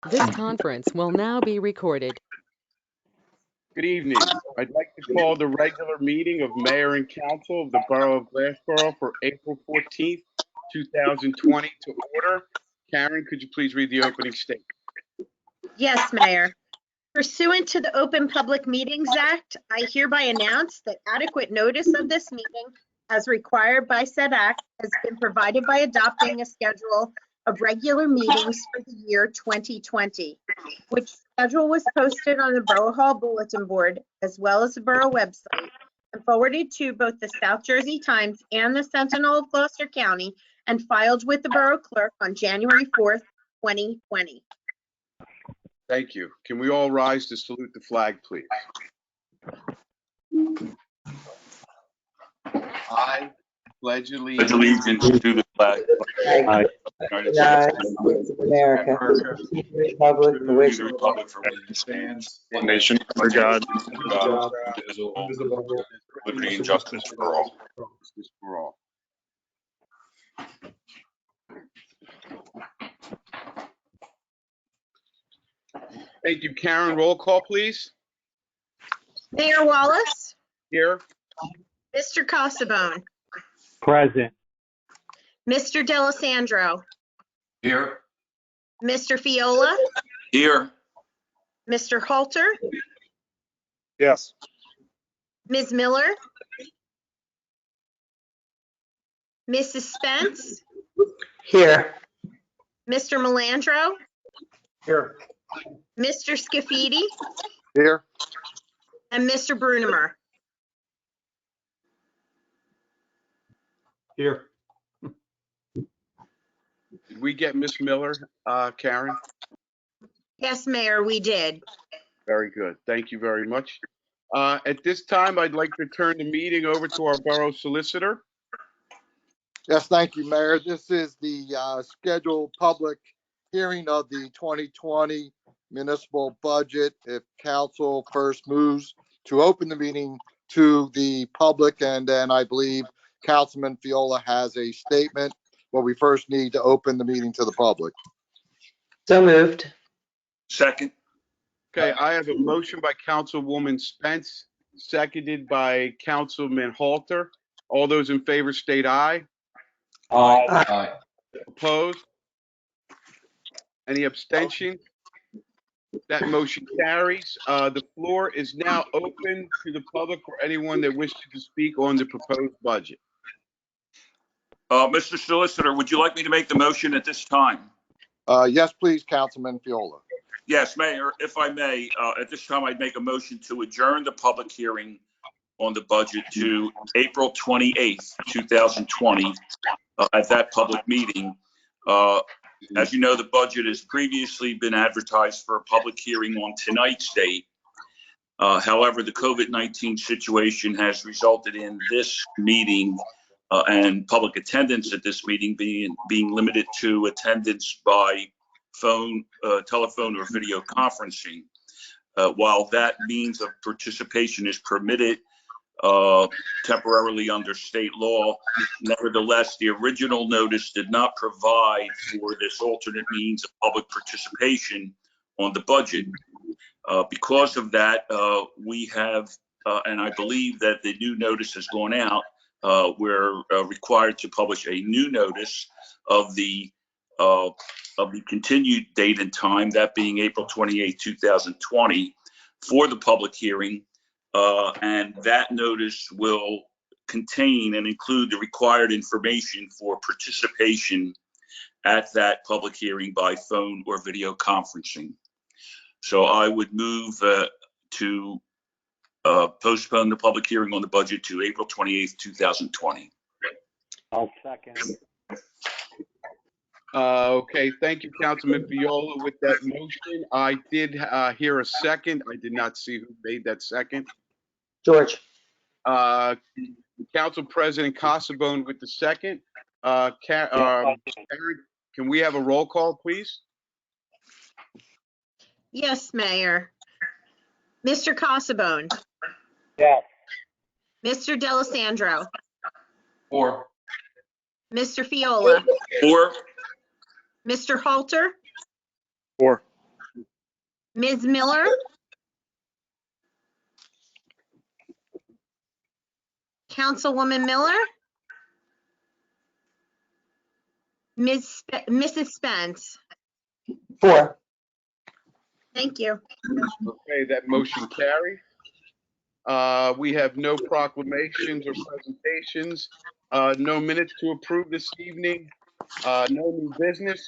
This conference will now be recorded. Good evening. I'd like to call the regular meeting of Mayor and Council of the Borough of Glassboro for April 14th, 2020 to order. Karen, could you please read the opening statement? Yes, Mayor. Pursuant to the Open Public Meetings Act, I hereby announce that adequate notice of this meeting, as required by said act, has been provided by adopting a schedule of regular meetings for the year 2020, which schedule was posted on the Borough Hall Bulletin Board as well as the Borough website and forwarded to both the South Jersey Times and the Sentinel of Gloucester County and filed with the Borough Clerk on January 4th, 2020. Thank you. Can we all rise to salute the flag, please? I pledge allegiance to the flag I, of the United States of America, the republic for which the republic for which it stands, one nation under God, indivisible, liberty and justice for all. Justice for all. Thank you, Karen. Roll call, please. Mayor Wallace, Here. Mr. Casabone, present. Mr. D'Alessandro, Here. Mr. Fiola, Here. Mr. Halter, Yes. Ms. Miller, Mrs. Spence, Here. Mr. Melandro, Here. Mr. Scafidi, Here. and Mr. Brunemer. Here. Did we get Miss Miller, Karen? Yes, Mayor, we did. Very good. Thank you very much. At this time, I'd like to turn the meeting over to our borough solicitor. Yes, thank you, Mayor. This is the scheduled public hearing of the 2020 municipal budget. If council first moves to open the meeting to the public, and then I believe Councilman Fiola has a statement, but we first need to open the meeting to the public. So moved. Second. Okay, I have a motion by Councilwoman Spence, seconded by Councilman Halter. All those in favor state aye. Aye. Opposed? Any abstention? That motion carries. The floor is now open to the public for anyone that wishes to speak on the proposed budget. Mr. Solicitor, would you like me to make the motion at this time? Yes, please, Councilman Fiola. Yes, Mayor, if I may, at this time, I'd make a motion to adjourn the public hearing on the budget to April 28th, 2020, at that public meeting. As you know, the budget has previously been advertised for a public hearing on tonight's date. However, the COVID-19 situation has resulted in this meeting and public attendance at this meeting being limited to attendance by phone, telephone, or video conferencing. While that means of participation is permitted temporarily under state law, nevertheless, the original notice did not provide for this alternate means of public participation on the budget. Because of that, we have, and I believe that the new notice has gone out, we're required to publish a new notice of the continued date and time, that being April 28, 2020, for the public hearing. And that notice will contain and include the required information for participation at that public hearing by phone or video conferencing. So I would move to postpone the public hearing on the budget to April 28th, 2020. I'll second. Okay, thank you, Councilman Fiola. With that motion, I did hear a second. I did not see who made that second. George. Council President Casabone with the second. Karen, can we have a roll call, please? Yes, Mayor. Mr. Casabone, Yes. Mr. D'Alessandro, Four. Mr. Fiola, Four. Mr. Halter, Four. Ms. Miller? Councilwoman Miller? Mrs. Spence? 4. Thank you. Okay, that motion carries. We have no proclamations or presentations, no minutes to approve this evening, no new business,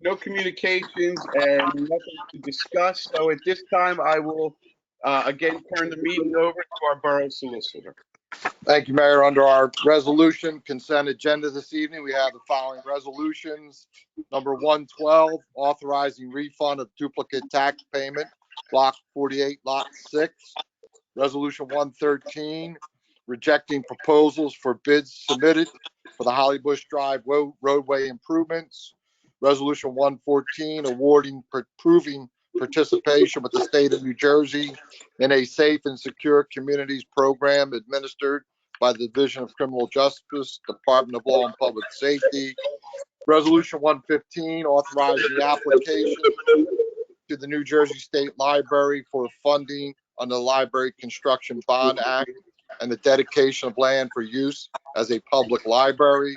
no communications, and nothing to discuss. So at this time, I will again turn the meeting over to our borough solicitor. Thank you, Mayor. Under our resolution consent agenda this evening, we have the following resolutions. Number 112, authorizing refund of duplicate tax payment, Block 48, Lot 6. Resolution 113, rejecting proposals for bids submitted for the Holly Bush Drive roadway improvements. Resolution 114, approving participation with the state of New Jersey in a safe and secure communities program administered by the Division of Criminal Justice, Department of Law and Public Safety. Resolution 115, authorizing the application to the New Jersey State Library for funding under the Library Construction Bond Act and the dedication of land for use as a public library.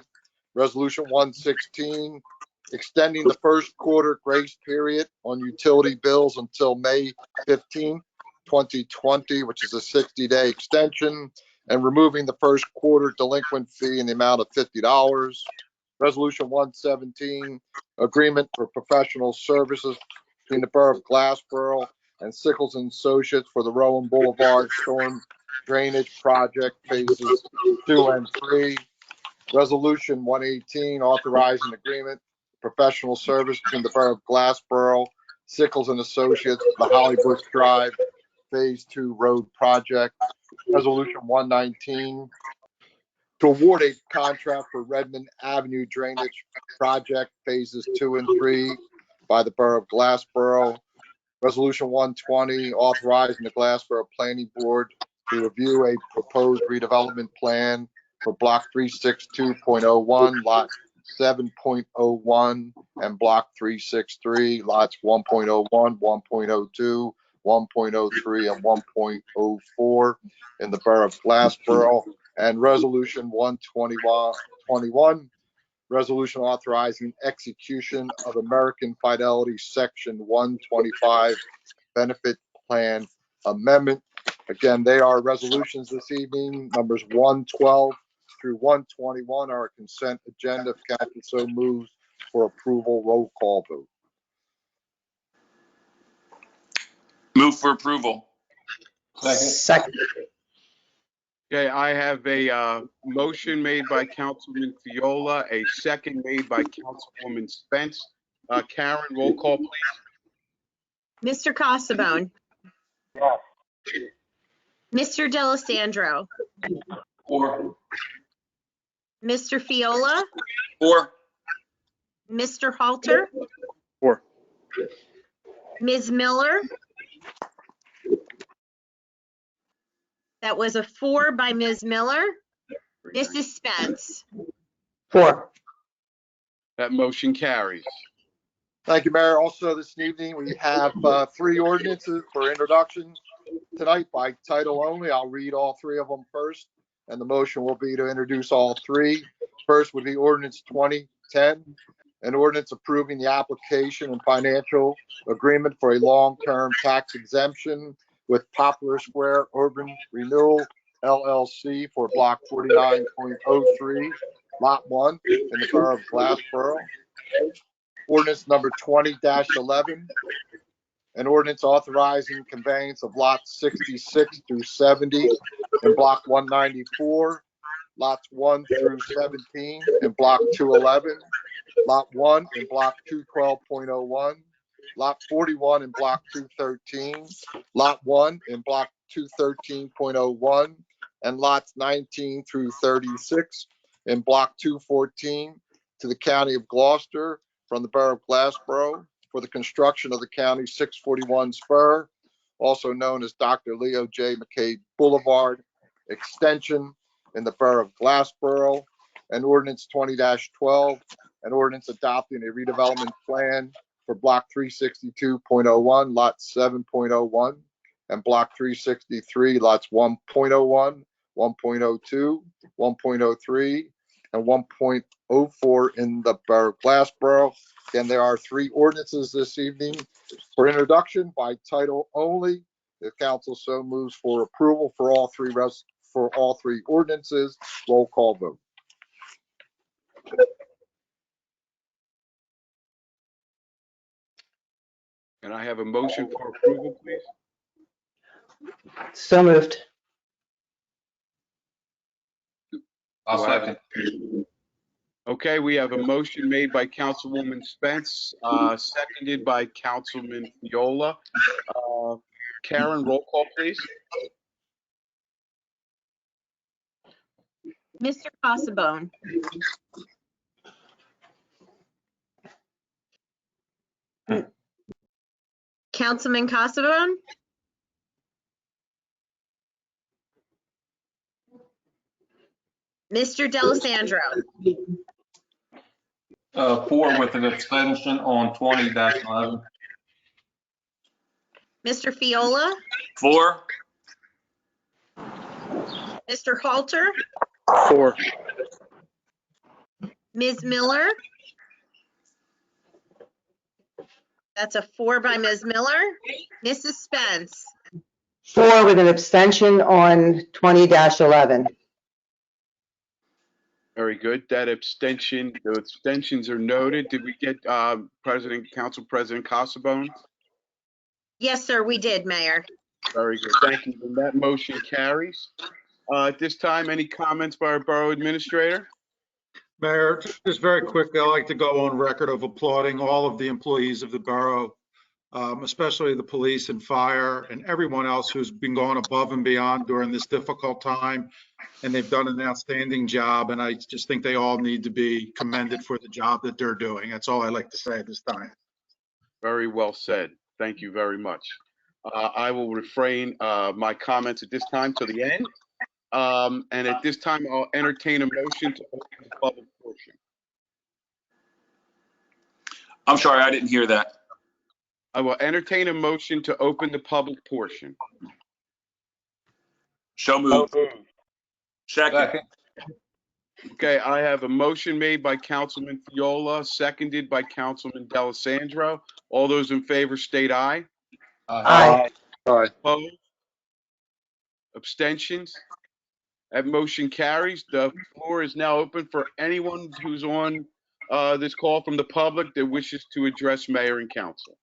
Resolution 116, extending the first quarter grace period on utility bills until May 15, 2020, which is a 60-day extension, and removing the first quarter delinquent fee in the amount of $50. Resolution 117, agreement for professional services between the Borough of Glassboro and Sickles and Associates for the Rowan Boulevard Storm Drainage Project Phases 2 and 3. Resolution 118, authorizing agreement, professional service between the Borough of Glassboro, Sickles and Associates, the Holly Bush Drive Phase 2 Road Project. Resolution 119, to award a contract for Redmond Avenue Drainage Project Phases 2 and 3 by the Borough of Glassboro. Resolution 120, authorizing the Glassboro Planning Board to review a proposed redevelopment plan for Block 362.01, Lot 7.01, and Block 363, Lots 1.01, 1.02, 1.03, and 1.04 in the Borough of Glassboro. And Resolution 121, resolution authorizing execution of American Fidelity Section 125 Benefit Plan Amendment. Again, they are resolutions this evening. Numbers 112 through 121 are a consent agenda. If council so moves for approval, roll call vote. Move for approval. Second. Okay, I have a motion made by Councilman Fiola, a second made by Councilwoman Spence. Karen, roll call, please. Mr. Casabone? Yes. Mr. Delisandro? 4. Mr. Fiola? 4. Mr. Halter? 4. Ms. Miller? That was a 4 by Ms. Miller. Mrs. Spence? 4. That motion carries. Thank you, Mayor. Also this evening, we have 3 ordinances for introduction tonight by title only. I'll read all 3 of them first, and the motion will be to introduce all 3. First would be ordinance 2010, an ordinance approving the application and financial agreement for a long-term tax exemption with Poplar Square Urban Renewal LLC for Block 49.03, Lot 1 in the Borough of Glassboro. Ordinance number 20-11, an ordinance authorizing conveyance of lots 66 through 70 in Block 194, lots 1 through 17 in Block 211, Lot 1 in Block 212.01, Lot 41 in Block 213, Lot 1 in Block 213.01, and Lots 19 through 36 in Block 214 to the County of Gloucester from the Borough of Glassboro for the construction of the County 641 spur, also known as Dr. Leo J. McCabe Boulevard extension in the Borough of Glassboro. And ordinance 20-12, an ordinance adopting a redevelopment plan for block 362.01, lot 7.01, and block 363, lots 1.01, 1.02, 1.03, and 1.04 in the Borough of Glassboro. Again, there are 3 ordinances this evening for introduction by title only. If council so moves for approval for all 3 ordinances, roll call vote. Can I have a motion for approval, please? So moved. I'll second. Okay, we have a motion made by Councilwoman Spence, seconded by Councilman Viola. Karen, roll call, please. Mr. Casabone. Councilman Casabone. Mr. D'Alessandro. 4 with an abstention on 20-11. Mr. Fiola. 4. Mr. Halter. 4. Ms. Miller. That's a 4 by Ms. Miller. Mrs. Spence. 4 with an abstention on 20-11. Very good. The abstentions are noted. Did we get Council President Casabone? Yes, sir, we did, Mayor. Very good. Thank you. And that motion carries. At this time, any comments by our Borough Administrator? Mayor, just very quickly, I'd like to go on record of applauding all of the employees of the borough, especially the police and fire and everyone else who's been going above and beyond during this difficult time. And they've done an outstanding job. And I just think they all need to be commended for the job that they're doing. That's all I'd like to say at this time. Very well said. Thank you very much. I will refrain my comments at this time to the end. And at this time, I'll entertain a motion to open the public portion. I'm sorry, I didn't hear that. I will entertain a motion to open the public portion. So moved. Second. Okay, I have a motion made by Councilman Fiola, seconded by Councilman D'Alessandro. All those in favor state aye. Aye. Opposed? Abstentions? That motion carries. The floor is now open for anyone who's on this call from the public that wishes to address mayor and council.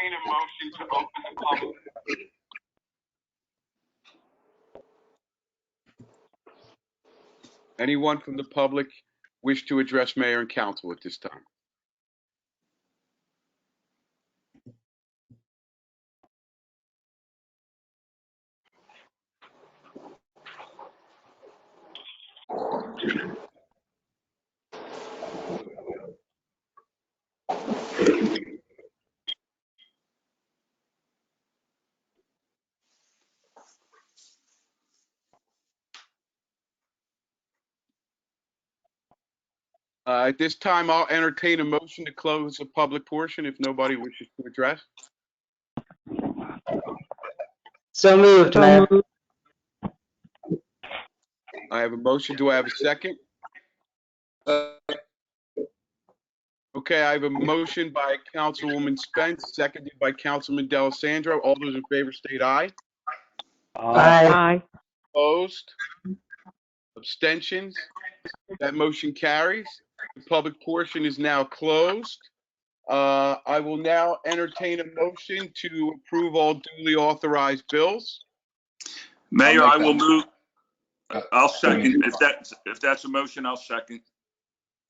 Entertain a motion to open the public. Anyone from the public wish to address mayor and council at this time? At this time, I'll entertain a motion to close the public portion if nobody wishes to address. So moved, Mayor. I have a motion. Do I have a second? Okay, I have a motion by Councilwoman Spence, seconded by Councilman D'Alessandro. All those in favor state aye. Aye. Opposed? Abstentions? That motion carries. The public portion is now closed. I will now entertain a motion to approve all duly authorized bills. Mayor, I will move. I'll second. If that's a motion, I'll second.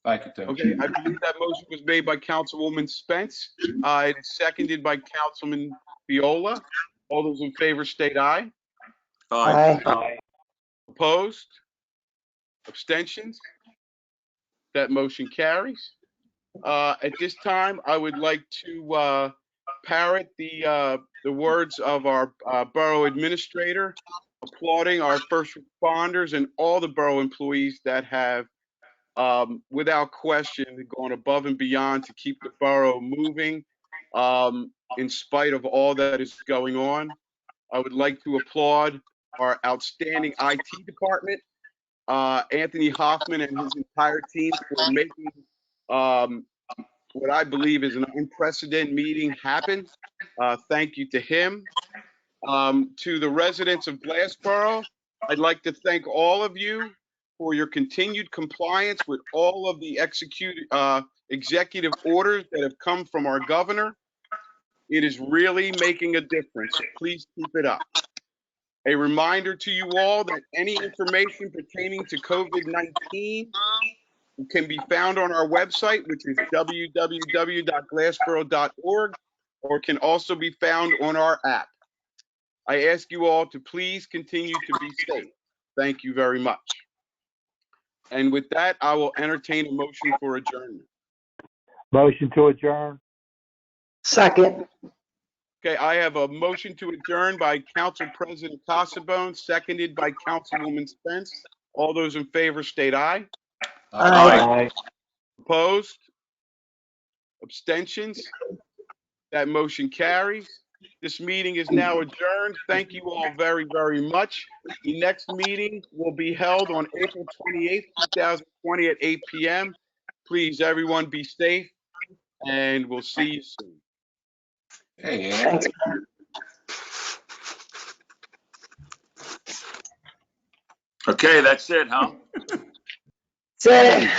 Thank you, Tim. Okay, I believe that motion was made by Councilwoman Spence. It is seconded by Councilman Viola. All those in favor state aye. Aye. Aye. Opposed? Abstentions? That motion carries. At this time, I would like to parrot the words of our borough administrator, applauding our first responders and all the borough employees that have, without question, gone above and beyond to keep the borough moving in spite of all that is going on. I would like to applaud our outstanding IT department, Anthony Hoffman and his entire team for making what I believe is an unprecedented meeting happen. Thank you to him. To the residents of Glassboro, I'd like to thank all of you for your continued compliance with all of the executive orders that have come from our governor. It is really making a difference. Please keep it up. A reminder to you all that any information pertaining to COVID-19 can be found on our website, which is www.glassboro.org, or can also be found on our app. I ask you all to please continue to be safe. Thank you very much. And with that, I will entertain a motion for adjournment. Motion to adjourn. Second. Okay, I have a motion to adjourn by Council President Casabone, seconded by Councilwoman Spence. All those in favor state aye. Aye. Opposed? Abstentions? That motion carries. This meeting is now adjourned. Thank you all very, very much. The next meeting will be held on April 28th, 2020 at 8 p.m. Please, everyone, be safe, and we'll see you soon. Hey, Thanks. Okay, that's it, huh? That's it.